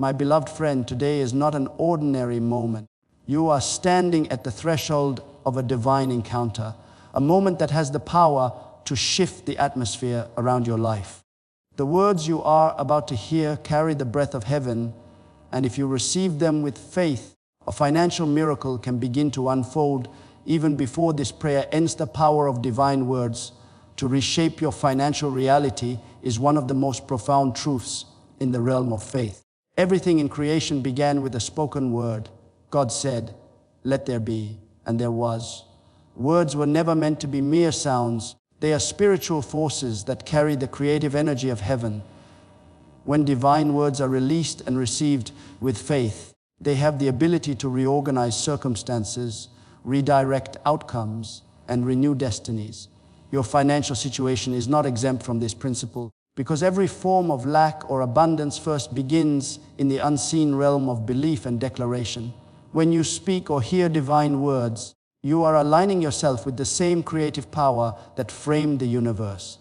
My beloved friend, today is not an ordinary moment. You are standing at the threshold of a divine encounter, a moment that has the power to shift the atmosphere around your life. The words you are about to hear carry the breath of heaven, and if you receive them with faith, a financial miracle can begin to unfold even before this prayer ends. The power of divine words to reshape your financial reality is one of the most profound truths in the realm of faith. Everything in creation began with a spoken word. God said, "Let there be," and there was. Words were never meant to be mere sounds. They are spiritual forces that carry the creative energy of heaven. When divine words are released and received with faith, they have the ability to reorganize circumstances, redirect outcomes, and renew destinies. Your financial situation is not exempt from this principle, because every form of lack or abundance first begins in the unseen realm of belief and declaration. When you speak or hear divine words, you are aligning yourself with the same creative power that framed the universe.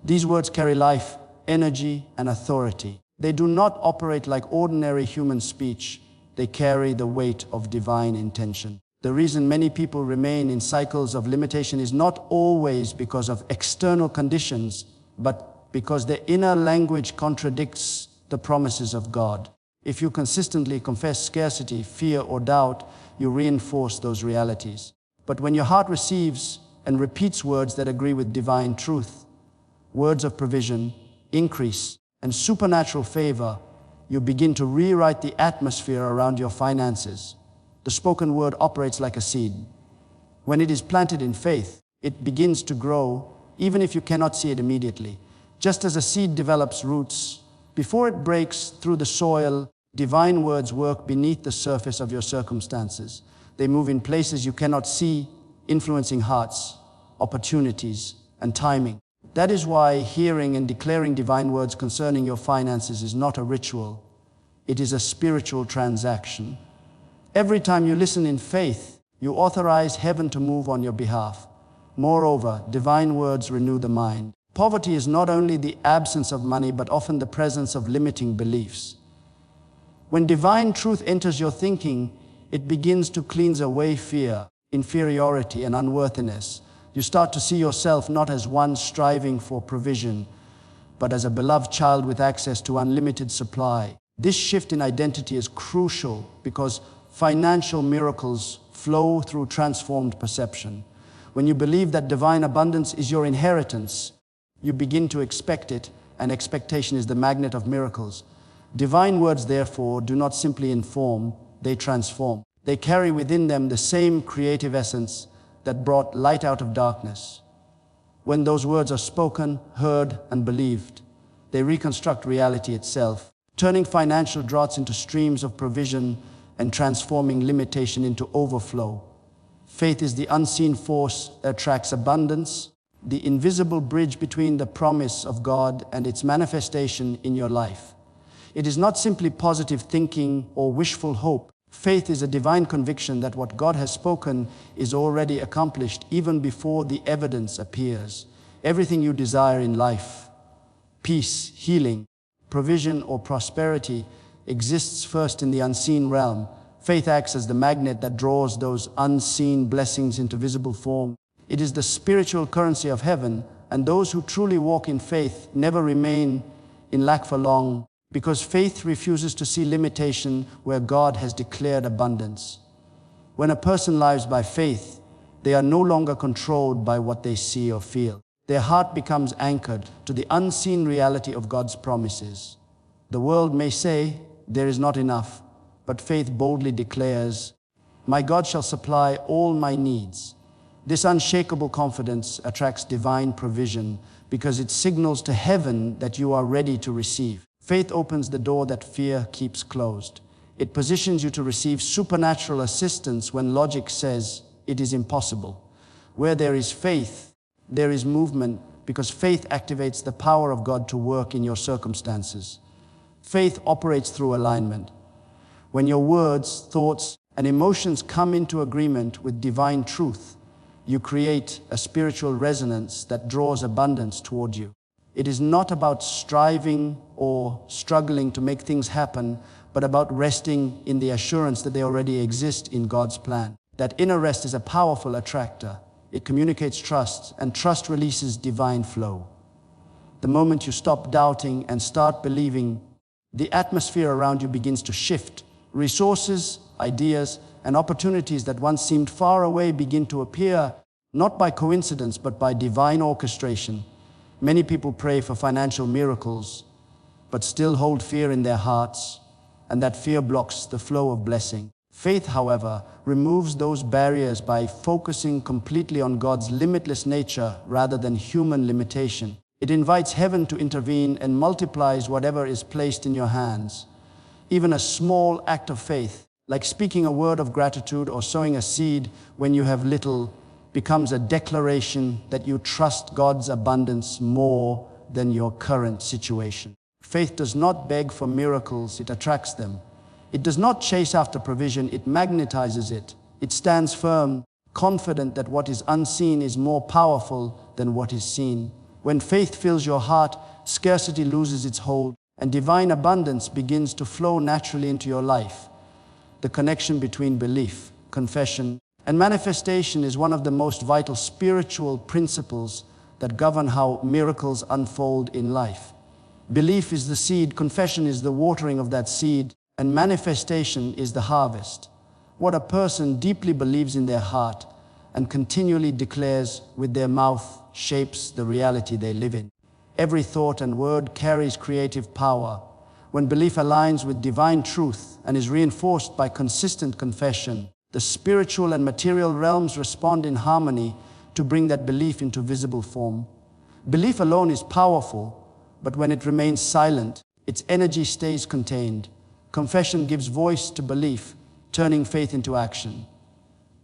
These words carry life, energy, and authority. They do not operate like ordinary human speech. They carry the weight of divine intention. The reason many people remain in cycles of limitation is not always because of external conditions, but because their inner language contradicts the promises of God. If you consistently confess scarcity, fear, or doubt, you reinforce those realities. But when your heart receives and repeats words that agree with divine truth, words of provision, increase, and supernatural favor, you begin to rewrite the atmosphere around your finances. The spoken word operates like a seed. When it is planted in faith, it begins to grow, even if you cannot see it immediately. Just as a seed develops roots, before it breaks through the soil, divine words work beneath the surface of your circumstances. They move in places you cannot see, influencing hearts, opportunities, and timing. That is why hearing and declaring divine words concerning your finances is not a ritual. It is a spiritual transaction. Every time you listen in faith, you authorize heaven to move on your behalf. Moreover, divine words renew the mind. Poverty is not only the absence of money, but often the presence of limiting beliefs. When divine truth enters your thinking, it begins to cleanse away fear, inferiority, and unworthiness. You start to see yourself not as one striving for provision, but as a beloved child with access to unlimited supply. This shift in identity is crucial because financial miracles flow through transformed perception. When you believe that divine abundance is your inheritance, you begin to expect it, and expectation is the magnet of miracles. Divine words, therefore, do not simply inform, they transform. They carry within them the same creative essence that brought light out of darkness. When those words are spoken, heard, and believed, they reconstruct reality itself, turning financial droughts into streams of provision and transforming limitation into overflow. Faith is the unseen force that attracts abundance, the invisible bridge between the promise of God and its manifestation in your life. It is not simply positive thinking or wishful hope. Faith is a divine conviction that what God has spoken is already accomplished even before the evidence appears. Everything you desire in life, peace, healing, provision, or prosperity, exists first in the unseen realm. Faith acts as the magnet that draws those unseen blessings into visible form. It is the spiritual currency of heaven, and those who truly walk in faith never remain in lack for long, because faith refuses to see limitation where God has declared abundance. When a person lives by faith, they are no longer controlled by what they see or feel. Their heart becomes anchored to the unseen reality of God's promises. The world may say, "There is not enough," but faith boldly declares, "My God shall supply all my needs." This unshakable confidence attracts divine provision because it signals to heaven that you are ready to receive. Faith opens the door that fear keeps closed. It positions you to receive supernatural assistance when logic says it is impossible. Where there is faith, there is movement, because faith activates the power of God to work in your circumstances. Faith operates through alignment. When your words, thoughts, and emotions come into agreement with divine truth, you create a spiritual resonance that draws abundance toward you. It is not about striving or struggling to make things happen, but about resting in the assurance that they already exist in God's plan. That inner rest is a powerful attractor. It communicates trust, and trust releases divine flow. The moment you stop doubting and start believing, the atmosphere around you begins to shift. Resources, ideas, and opportunities that once seemed far away begin to appear, not by coincidence, but by divine orchestration. Many people pray for financial miracles, but still hold fear in their hearts, and that fear blocks the flow of blessing. Faith, however, removes those barriers by focusing completely on God's limitless nature rather than human limitation. It invites heaven to intervene and multiplies whatever is placed in your hands. Even a small act of faith, like speaking a word of gratitude or sowing a seed when you have little, becomes a declaration that you trust God's abundance more than your current situation. Faith does not beg for miracles, it attracts them. It does not chase after provision, it magnetizes it. It stands firm, confident that what is unseen is more powerful than what is seen. When faith fills your heart, scarcity loses its hold, and divine abundance begins to flow naturally into your life. The connection between belief, confession, and manifestation is one of the most vital spiritual principles that govern how miracles unfold in life. Belief is the seed, confession is the watering of that seed, and manifestation is the harvest. What a person deeply believes in their heart and continually declares with their mouth shapes the reality they live in. Every thought and word carries creative power. When belief aligns with divine truth and is reinforced by consistent confession, the spiritual and material realms respond in harmony to bring that belief into visible form. Belief alone is powerful, but when it remains silent, its energy stays contained. Confession gives voice to belief, turning faith into action.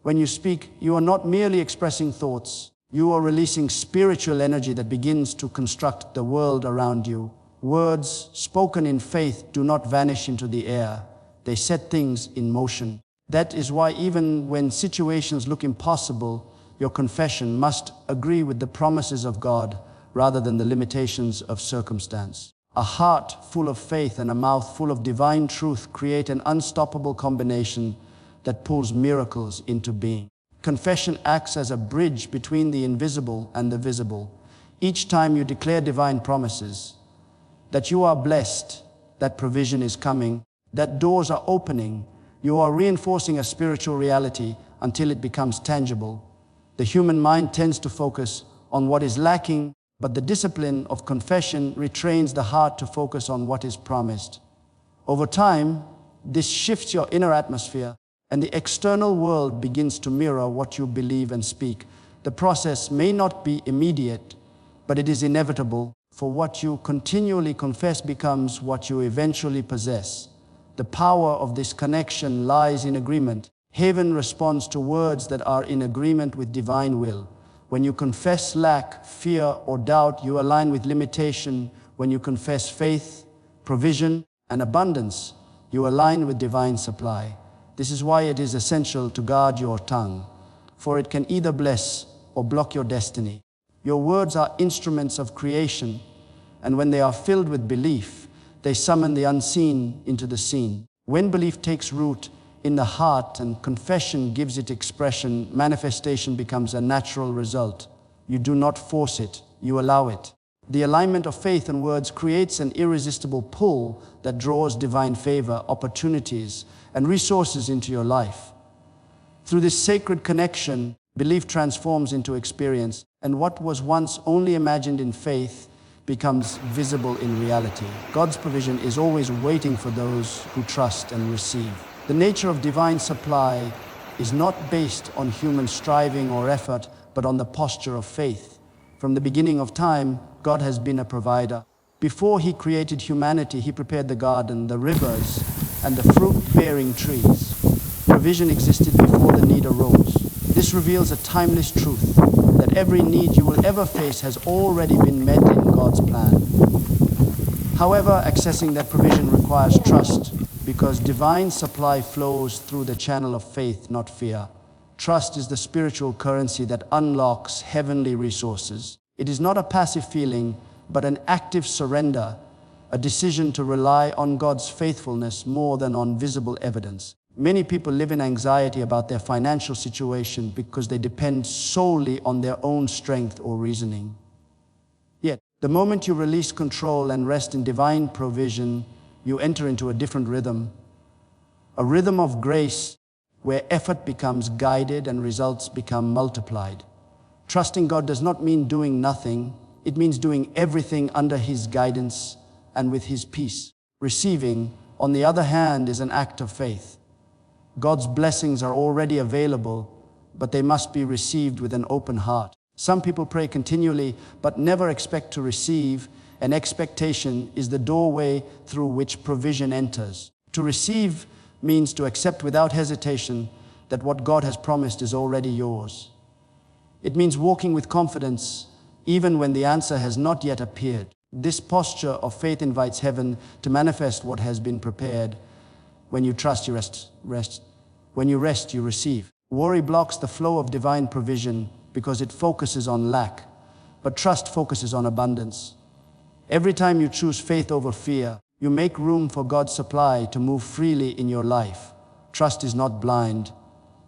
When you speak, you are not merely expressing thoughts. You are releasing spiritual energy that begins to construct the world around you. Words spoken in faith do not vanish into the air. They set things in motion. That is why even when situations look impossible, your confession must agree with the promises of God rather than the limitations of circumstance. A heart full of faith and a mouth full of divine truth create an unstoppable combination that pulls miracles into being. Confession acts as a bridge between the invisible and the visible. Each time you declare divine promises, that you are blessed, that provision is coming, that doors are opening, you are reinforcing a spiritual reality until it becomes tangible. The human mind tends to focus on what is lacking, but the discipline of confession retrains the heart to focus on what is promised. Over time, this shifts your inner atmosphere, and the external world begins to mirror what you believe and speak. The process may not be immediate, but it is inevitable, for what you continually confess becomes what you eventually possess. The power of this connection lies in agreement. Heaven responds to words that are in agreement with divine will. When you confess lack, fear, or doubt, you align with limitation. When you confess faith, provision, and abundance, you align with divine supply. This is why it is essential to guard your tongue, for it can either bless or block your destiny. Your words are instruments of creation, and when they are filled with belief, they summon the unseen into the seen. When belief takes root in the heart and confession gives it expression, manifestation becomes a natural result. You do not force it, you allow it. The alignment of faith and words creates an irresistible pull that draws divine favor, opportunities, and resources into your life. Through this sacred connection, belief transforms into experience, and what was once only imagined in faith becomes visible in reality. God's provision is always waiting for those who trust and receive. The nature of divine supply is not based on human striving or effort, but on the posture of faith. From the beginning of time, God has been a provider. Before He created humanity, He prepared the garden, the rivers, and the fruit-bearing trees. Provision existed before the need arose. This reveals a timeless truth, that every need you will ever face has already been met in God's plan. However, accessing that provision requires trust, because divine supply flows through the channel of faith, not fear. Trust is the spiritual currency that unlocks heavenly resources. It is not a passive feeling, but an active surrender, a decision to rely on God's faithfulness more than on visible evidence. Many people live in anxiety about their financial situation because they depend solely on their own strength or reasoning. Yet, the moment you release control and rest in divine provision, you enter into a different rhythm, a rhythm of grace where effort becomes guided and results become multiplied. Trusting God does not mean doing nothing. It means doing everything under His guidance and with His peace. Receiving, on the other hand, is an act of faith. God's blessings are already available, but they must be received with an open heart. Some people pray continually, but never expect to receive, and expectation is the doorway through which provision enters. To receive means to accept without hesitation that what God has promised is already yours. It means walking with confidence, even when the answer has not yet appeared. This posture of faith invites heaven to manifest what has been prepared. When you trust, you rest. When you rest, you receive. Worry blocks the flow of divine provision because it focuses on lack, but trust focuses on abundance. Every time you choose faith over fear, you make room for God's supply to move freely in your life. Trust is not blind.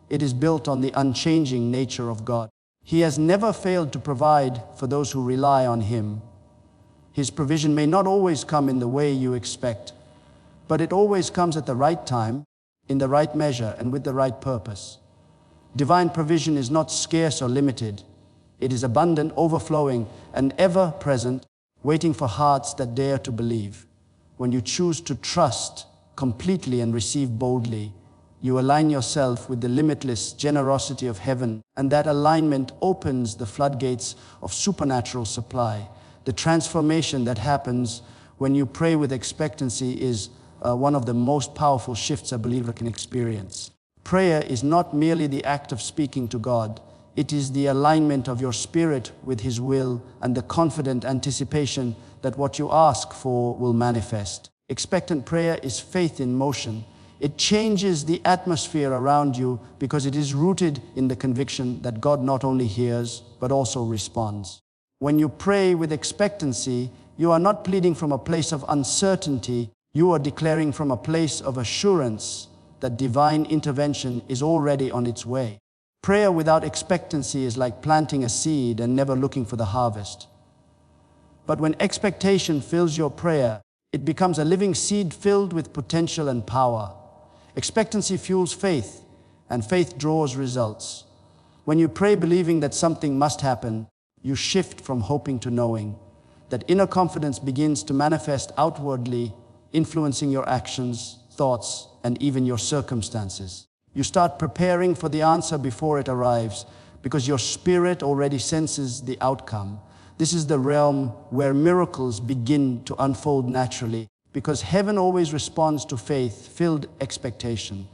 It is built on the unchanging nature of God. He has never failed to provide for those who rely on Him. His provision may not always come in the way you expect, but it always comes at the right time, in the right measure, and with the right purpose. Divine provision is not scarce or limited. It is abundant, overflowing, and ever-present, waiting for hearts that dare to believe. When you choose to trust completely and receive boldly, you align yourself with the limitless generosity of heaven, and that alignment opens the floodgates of supernatural supply. The transformation that happens when you pray with expectancy is one of the most powerful shifts a believer can experience. Prayer is not merely the act of speaking to God. It is the alignment of your spirit with His will and the confident anticipation that what you ask for will manifest. Expectant prayer is faith in motion. It changes the atmosphere around you because it is rooted in the conviction that God not only hears, but also responds. When you pray with expectancy, you are not pleading from a place of uncertainty. You are declaring from a place of assurance that divine intervention is already on its way. Prayer without expectancy is like planting a seed and never looking for the harvest. But when expectation fills your prayer, it becomes a living seed filled with potential and power. Expectancy fuels faith, and faith draws results. When you pray believing that something must happen, you shift from hoping to knowing. That inner confidence begins to manifest outwardly, influencing your actions, thoughts, and even your circumstances. You start preparing for the answer before it arrives because your spirit already senses the outcome. This is the realm where miracles begin to unfold naturally because heaven always responds to faith-filled expectation.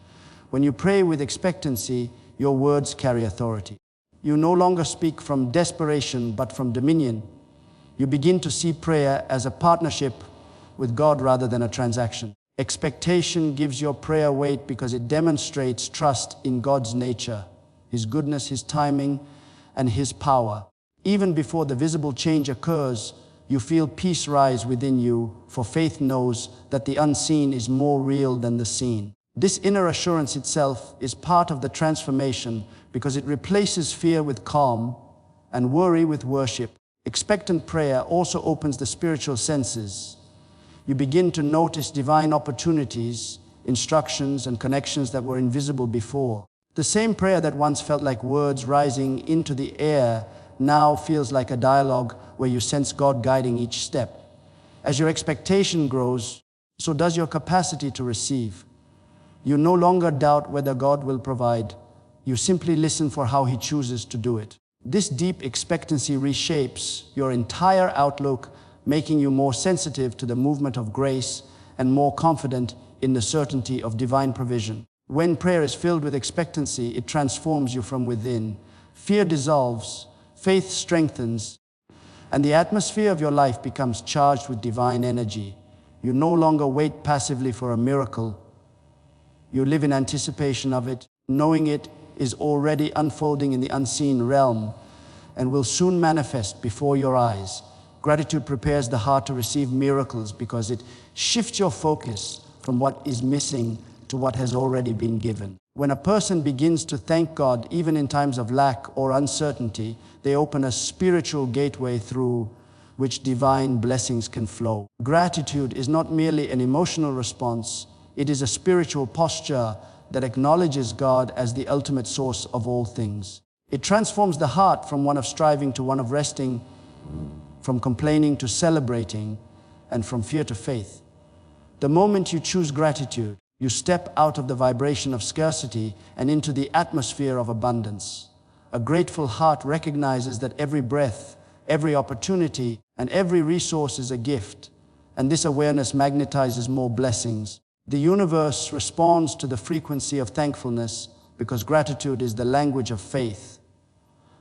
When you pray with expectancy, your words carry authority. You no longer speak from desperation but from dominion. You begin to see prayer as a partnership with God rather than a transaction. Expectation gives your prayer weight because it demonstrates trust in God's nature, His goodness, His timing, and His power. Even before the visible change occurs, you feel peace rise within you, for faith knows that the unseen is more real than the seen. This inner assurance itself is part of the transformation because it replaces fear with calm and worry with worship. Expectant prayer also opens the spiritual senses. You begin to notice divine opportunities, instructions, and connections that were invisible before. The same prayer that once felt like words rising into the air now feels like a dialogue where you sense God guiding each step. As your expectation grows, so does your capacity to receive. You no longer doubt whether God will provide. You simply listen for how He chooses to do it. This deep expectancy reshapes your entire outlook, making you more sensitive to the movement of grace and more confident in the certainty of divine provision. When prayer is filled with expectancy, it transforms you from within. Fear dissolves, faith strengthens, and the atmosphere of your life becomes charged with divine energy. You no longer wait passively for a miracle. You live in anticipation of it, knowing it is already unfolding in the unseen realm and will soon manifest before your eyes. Gratitude prepares the heart to receive miracles because it shifts your focus from what is missing to what has already been given. When a person begins to thank God, even in times of lack or uncertainty, they open a spiritual gateway through which divine blessings can flow. Gratitude is not merely an emotional response, it is a spiritual posture that acknowledges God as the ultimate source of all things. It transforms the heart from one of striving to one of resting, from complaining to celebrating, and from fear to faith. The moment you choose gratitude, you step out of the vibration of scarcity and into the atmosphere of abundance. A grateful heart recognizes that every breath, every opportunity, and every resource is a gift, and this awareness magnetizes more blessings. The universe responds to the frequency of thankfulness because gratitude is the language of faith.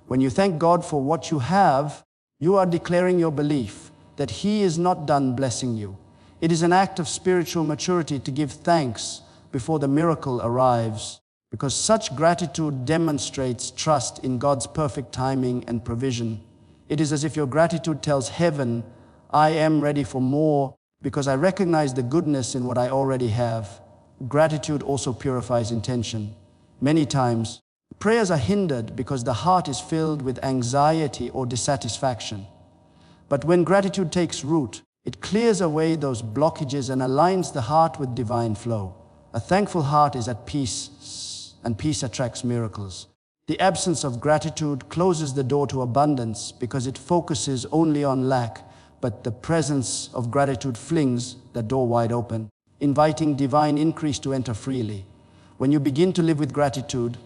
When you thank God for what you have, you are declaring your belief that He is not done blessing you. It is an act of spiritual maturity to give thanks before the miracle arrives, because such gratitude demonstrates trust in God's perfect timing and provision. It is as if your gratitude tells heaven, I am ready for more because I recognize the goodness in what I already have. Gratitude also purifies intention. Many times, prayers are hindered because the heart is filled with anxiety or dissatisfaction. But when gratitude takes root, it clears away those blockages and aligns the heart with divine flow. A thankful heart is at peace, and peace attracts miracles. The absence of gratitude closes the door to abundance because it focuses only on lack, but the presence of gratitude flings the door wide open, inviting divine increase to enter freely. When you begin to live with gratitude,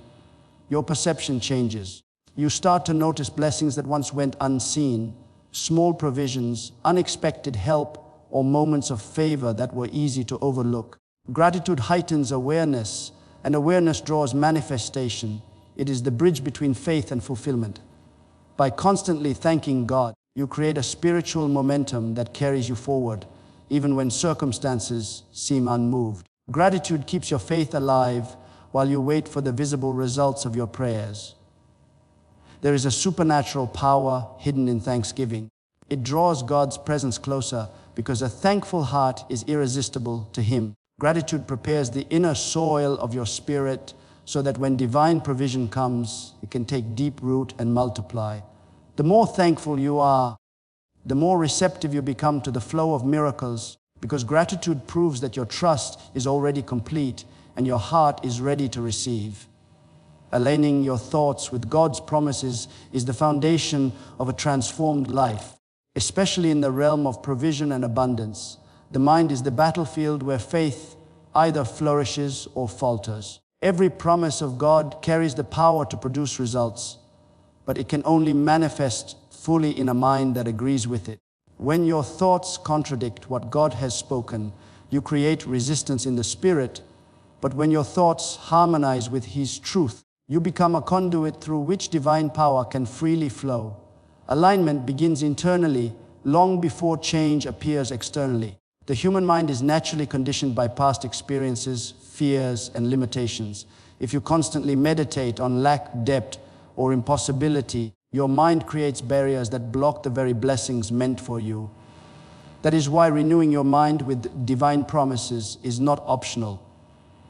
your perception changes. You start to notice blessings that once went unseen, small provisions, unexpected help, or moments of favor that were easy to overlook. Gratitude heightens awareness, and awareness draws manifestation. It is the bridge between faith and fulfillment. By constantly thanking God, you create a spiritual momentum that carries you forward, even when circumstances seem unmoved. Gratitude keeps your faith alive while you wait for the visible results of your prayers. There is a supernatural power hidden in thanksgiving. It draws God's presence closer because a thankful heart is irresistible to Him. Gratitude prepares the inner soil of your spirit so that when divine provision comes, it can take deep root and multiply. The more thankful you are, the more receptive you become to the flow of miracles, because gratitude proves that your trust is already complete and your heart is ready to receive. Aligning your thoughts with God's promises is the foundation of a transformed life, especially in the realm of provision and abundance. The mind is the battlefield where faith either flourishes or falters. Every promise of God carries the power to produce results, but it can only manifest fully in a mind that agrees with it. When your thoughts contradict what God has spoken, you create resistance in the spirit, but when your thoughts harmonize with His truth, you become a conduit through which divine power can freely flow. Alignment begins internally, long before change appears externally. The human mind is naturally conditioned by past experiences, fears, and limitations. If you constantly meditate on lack, debt, or impossibility, your mind creates barriers that block the very blessings meant for you. That is why renewing your mind with divine promises is not optional.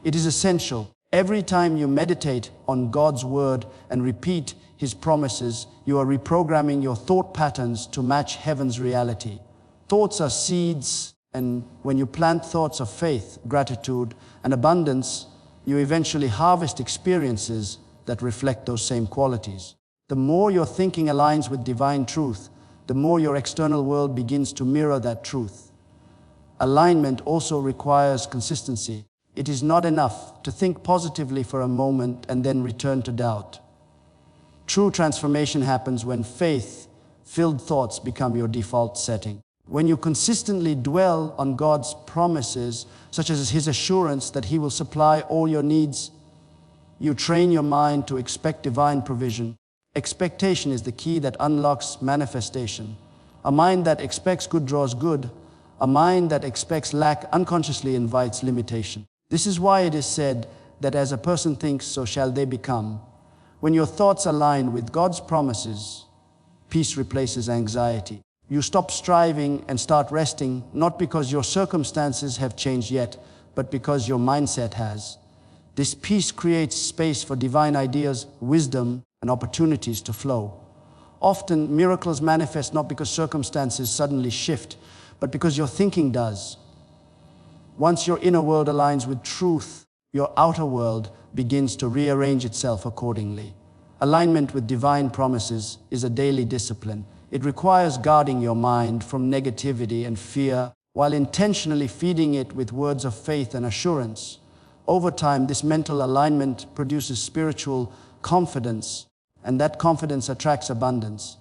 It is essential. Every time you meditate on God's word and repeat His promises, you are reprogramming your thought patterns to match heaven's reality. Thoughts are seeds, and when you plant thoughts of faith, gratitude, and abundance, you eventually harvest experiences that reflect those same qualities. The more your thinking aligns with divine truth, the more your external world begins to mirror that truth. Alignment also requires consistency. It is not enough to think positively for a moment and then return to doubt. True transformation happens when faith-filled thoughts become your default setting. When you consistently dwell on God's promises, such as His assurance that He will supply all your needs, you train your mind to expect divine provision. Expectation is the key that unlocks manifestation. A mind that expects good draws good. A mind that expects lack unconsciously invites limitation. This is why it is said that as a person thinks, so shall they become. When your thoughts align with God's promises, peace replaces anxiety. You stop striving and start resting, not because your circumstances have changed yet, but because your mindset has. This peace creates space for divine ideas, wisdom, and opportunities to flow. Often, miracles manifest not because circumstances suddenly shift, but because your thinking does. Once your inner world aligns with truth, your outer world begins to rearrange itself accordingly. Alignment with divine promises is a daily discipline. It requires guarding your mind from negativity and fear while intentionally feeding it with words of faith and assurance. Over time, this mental alignment produces spiritual confidence, and that confidence attracts abundance.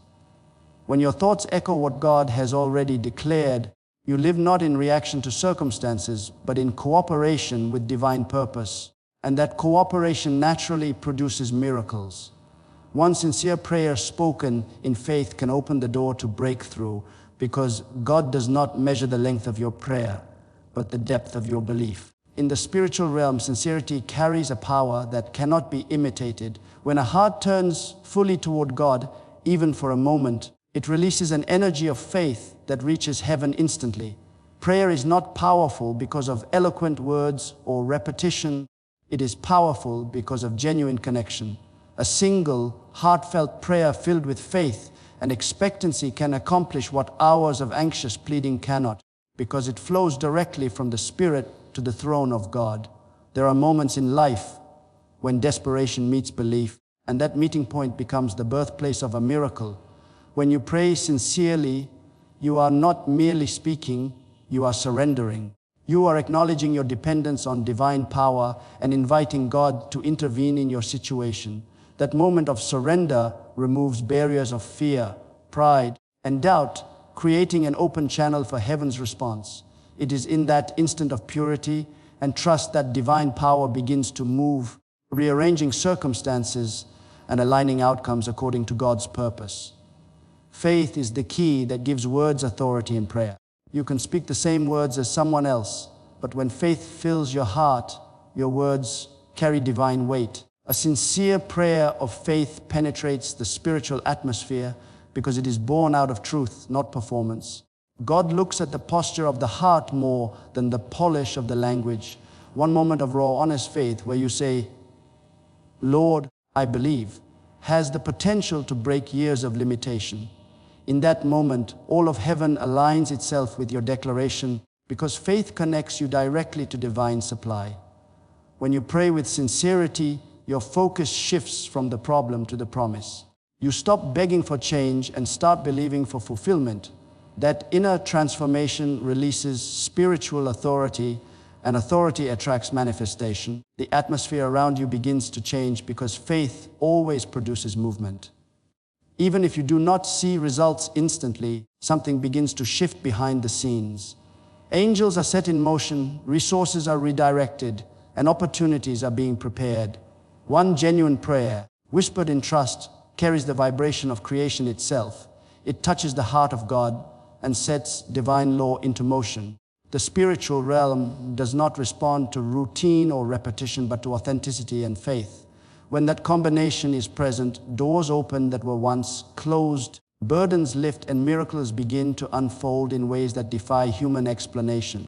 When your thoughts echo what God has already declared, you live not in reaction to circumstances, but in cooperation with divine purpose, and that cooperation naturally produces miracles. One sincere prayer spoken in faith can open the door to breakthrough, because God does not measure the length of your prayer, but the depth of your belief. In the spiritual realm, sincerity carries a power that cannot be imitated. When a heart turns fully toward God, even for a moment, it releases an energy of faith that reaches heaven instantly. Prayer is not powerful because of eloquent words or repetition. It is powerful because of genuine connection. A single, heartfelt prayer filled with faith and expectancy can accomplish what hours of anxious pleading cannot, because it flows directly from the Spirit to the throne of God. There are moments in life when desperation meets belief, and that meeting point becomes the birthplace of a miracle. When you pray sincerely, you are not merely speaking, you are surrendering. You are acknowledging your dependence on divine power and inviting God to intervene in your situation. That moment of surrender removes barriers of fear, pride, and doubt, creating an open channel for heaven's response. It is in that instant of purity and trust that divine power begins to move, rearranging circumstances and aligning outcomes according to God's purpose. Faith is the key that gives words authority in prayer. You can speak the same words as someone else, but when faith fills your heart, your words carry divine weight. A sincere prayer of faith penetrates the spiritual atmosphere because it is born out of truth, not performance. God looks at the posture of the heart more than the polish of the language. One moment of raw, honest faith where you say, "Lord, I believe," has the potential to break years of limitation. In that moment, all of heaven aligns itself with your declaration because faith connects you directly to divine supply. When you pray with sincerity, your focus shifts from the problem to the promise. You stop begging for change and start believing for fulfillment. That inner transformation releases spiritual authority, and authority attracts manifestation. The atmosphere around you begins to change because faith always produces movement. Even if you do not see results instantly, something begins to shift behind the scenes. Angels are set in motion, resources are redirected, and opportunities are being prepared. One genuine prayer, whispered in trust, carries the vibration of creation itself. It touches the heart of God and sets divine law into motion. The spiritual realm does not respond to routine or repetition, but to authenticity and faith. When that combination is present, doors open that were once closed, burdens lift, and miracles begin to unfold in ways that defy human explanation.